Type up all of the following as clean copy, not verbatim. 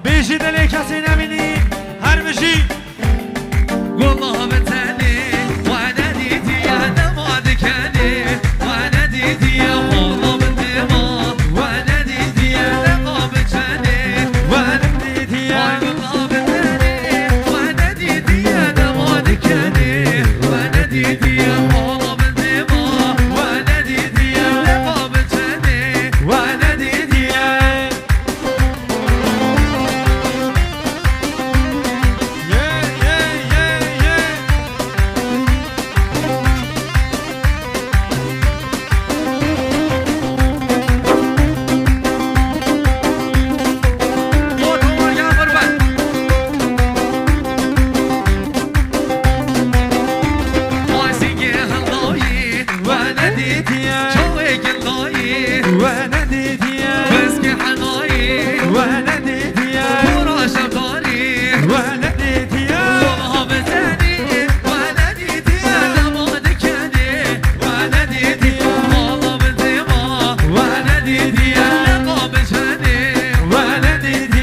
بیشی دلی کسی نبینی هر بشی والله بتاني وانا ديتي انا ما دكاني وانا ديتي يا والله بالدماغ وانا ديتي انا قابتاني وانا ديتي والله بتاني وانا ديتي انا ما دكاني وانا ديتي يا والله بالدماغ وانا ديتي انا قابتاني وانا ديتي وانا ديتي وانا ديتي وانا ديتي وانا ديتي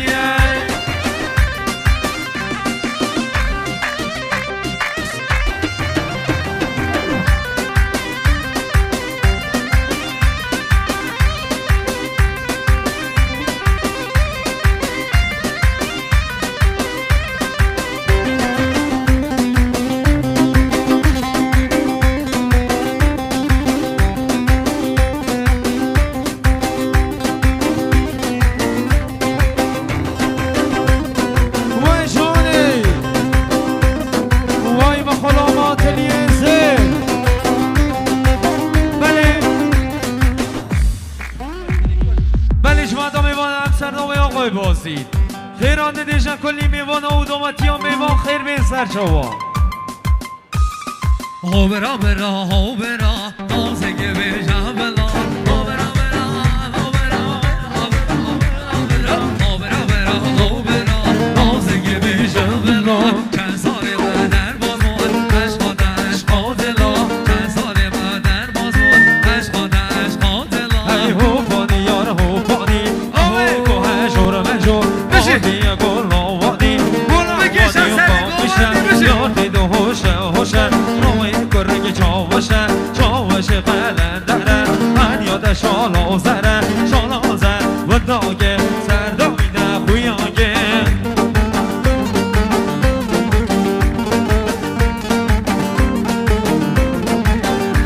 وشوني واي بخلامات اليزيد بله شما میوان اکثر نامه آقای بازید خیرانده دیشن کلی میوان و دوماتی ها میوان خیر بین سر شوا برا برا برا نازگه بجا بلا برا برا نازگه بجا بلا چند سال در بازمون عشق عشق دلا چند سال در بازمون عشق دلا ای هوپانی یار هوپانی اوه کوه شور مجور آدی گل آوادی بکشم سر یادی دو هوشه هوشه روی گرگ چاوشه چاوشه قلندره من یاد شالا زره شالا زر و داگه سرداویده خویانگه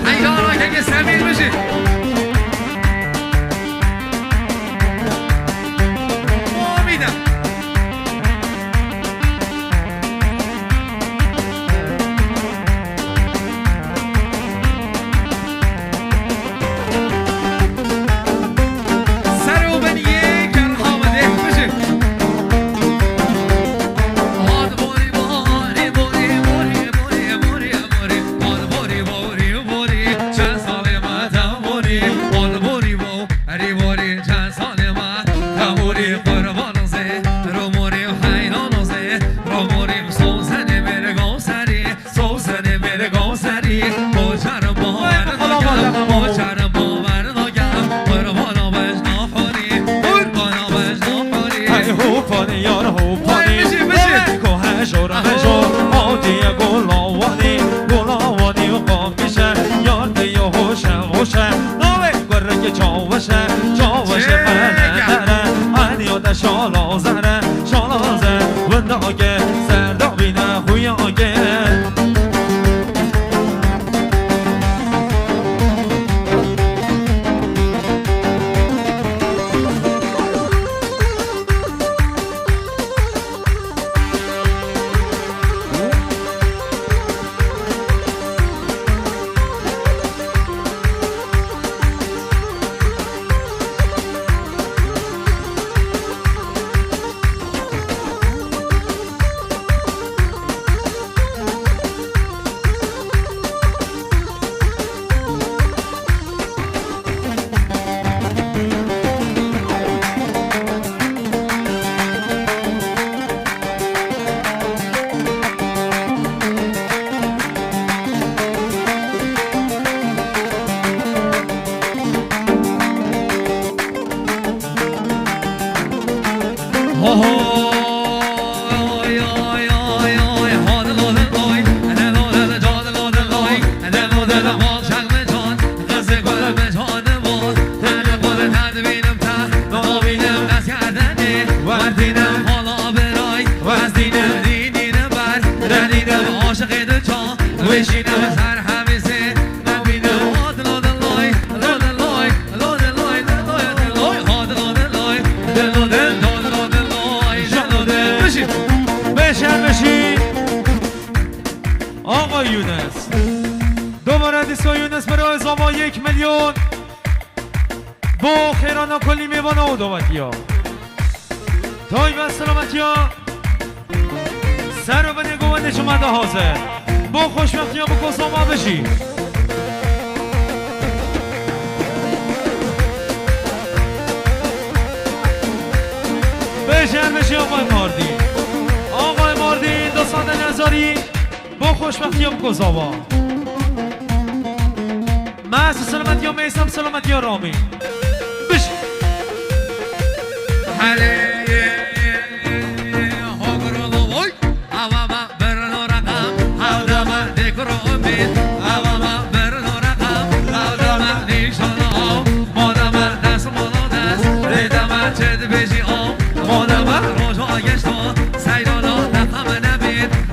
ایارا که سمیر بشی امیدم سر و بنیه کن حامده بشی آد بوری بوری بوری بوری بوری بوری بوری آد بوری بوری بوری چند سال ما تموری آد بوری بوری بوری چند سال ما تموری قربان زه رو موری حیران زه رو موری سوزن بر گوسری سوزن بر گوسری موچر باور نگم موچر باور نگم قربان بجنا خوری قربان بجنا خوری ای هوپانی یار هوپانی کوه شور مجور آدی گل آوادی و قام میشه یادی و هوشه هوشه نوی گرگ چاوشه چاوشه قلندره من یاد شالا زره شالا زر و داگه سرداویده خویانگه وردینم حالا برای وزدینم دینینم بر دلیدم عاشق دو جان وشینم سر همیزه نبینم هادلای لای لای هادلای بشین بشین آقا یونس دوباره دیسکو یونس برای زاما 1 میلیون با خیرانا کلی میوانه و دعوتی ها تای و سلامتی ها سر و بنی گوانده شمده حاضر با خوشبختی ها با کساما بشی بشی آقای ماردین آقای ماردین دوستان نظاری با خوشبختی ها با کساما محسوس سلامتی ها میسم سلامتی ها رامی بشی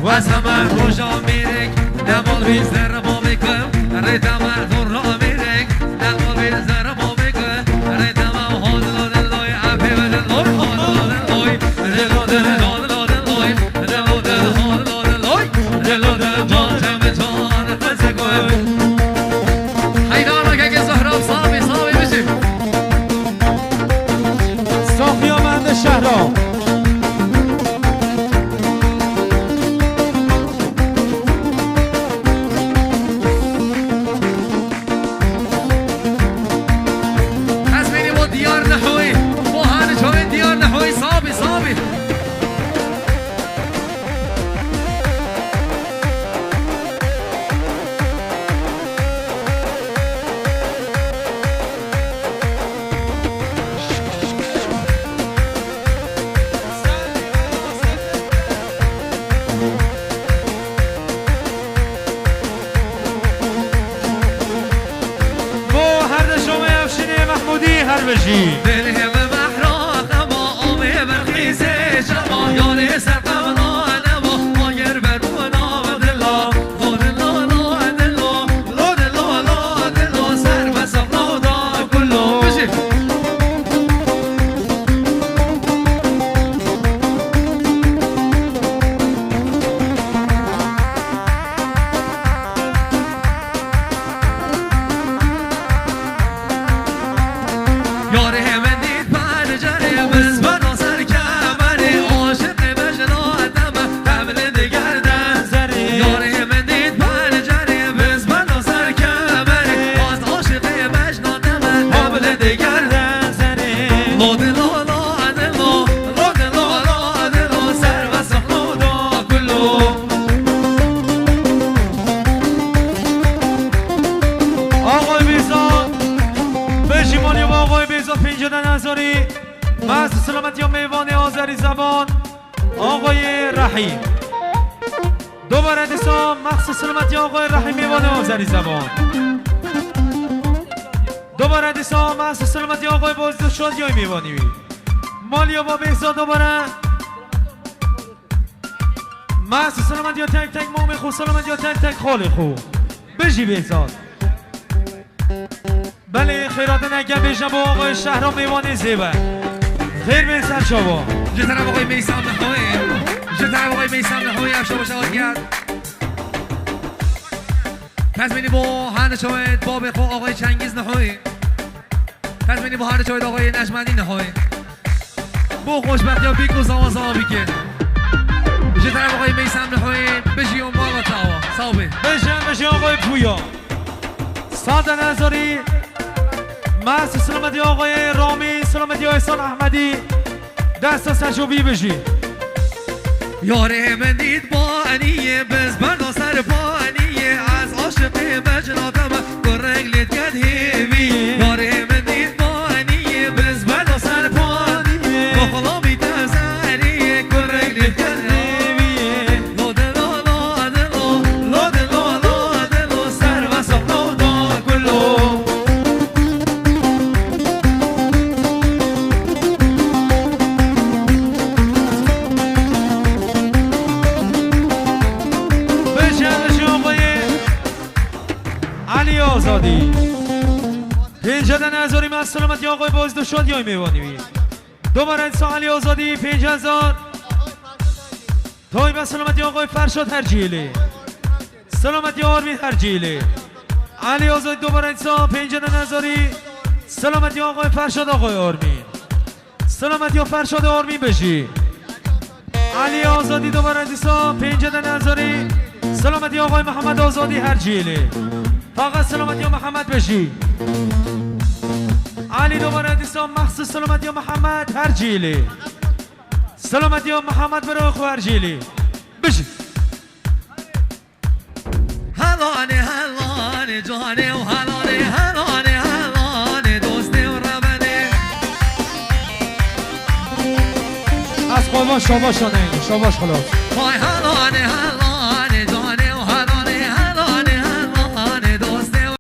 واسمه روزا میرک نمال بیز در ما میکم ریتم دور را میرک نمال بیز در ما میکم ریتم هاد لای عبی و لای هاد لای جان جم جان فزگو حیدانا که زهراب صابی بشی صافی آمند شهرام بشی دل هم محراق ما آمه برخیزه شما یانه سرقمنا نما مایر برونا دلا دلا سر بسقنا دا کلو بشی محسوس سلامتی ها میوان آذری زبان آقای رحیم دوباره دیسا محسوس سلامتی آقای رحیم میوان آذری زبان دوباره دیسا محسوس سلامتی آقای بازدو شادی های میوانی مالیا با بهزاد دوباره محسوس سلامتی ها تک تک مامی خود سلامتی ها تک تک خالی خوب بشی بهزاد بله خیرات نگم بشن با آقای شهرام میوان زیبه خیر به سر شما جتر آقای میسم نهایی جتر آقای میسم نهایی افشا باشه آگرد تزمینی با هر نشاید باب خو آقای چنگیز نهایی تزمینی با هر نشاید آقای نجمندی نهایی با خوشبختی ها بیکو زمان زمان بیکن جتر آقای میسم نهایی بشی اون بالا تاوا صابه بشی آقای پویا ساده نظاری محسوس سلامتی آقای رامی سلامتی احسان احمدی دست سرشوبی بشی یاره من دید با انیه بز بردا سر با انیه از عاشقی مجناتم گرنگلیت کد هیوی یاره من دید با انیه بز بردا سر با انیه با خلامی تزریه گرنگلیت کد هیوی لو سر و سقنو دا کلو آزادی پنجده نظاری من سلامتی آقای باز دو شاد یای میوانی بی دوباره انسان علی آزادی 5000 تایب سلامتی آقای فرشاد هرجیلی سلامتی آرمین هرجیلی علی آزادی دوباره انسان 50 نظاری سلامتی آقای فرشاد آقای آرمین سلامتی فرشاد آرمین بشی علی آزادی دوباره انسان 50 نظاری سلامتی آقای محمد آزادی هرجیلی فقط سلامتی محمد بشی علی دوباره انسان مخصوص سلامتی محمد هرجیلی سلامتی محمد برای خو هرجیلی بشی هلانه هلانه جانه و هلانه هلانه هلانه دوسته و ربنه از قربان شاباش شانه شاباش خلاص وای هلانه هلانه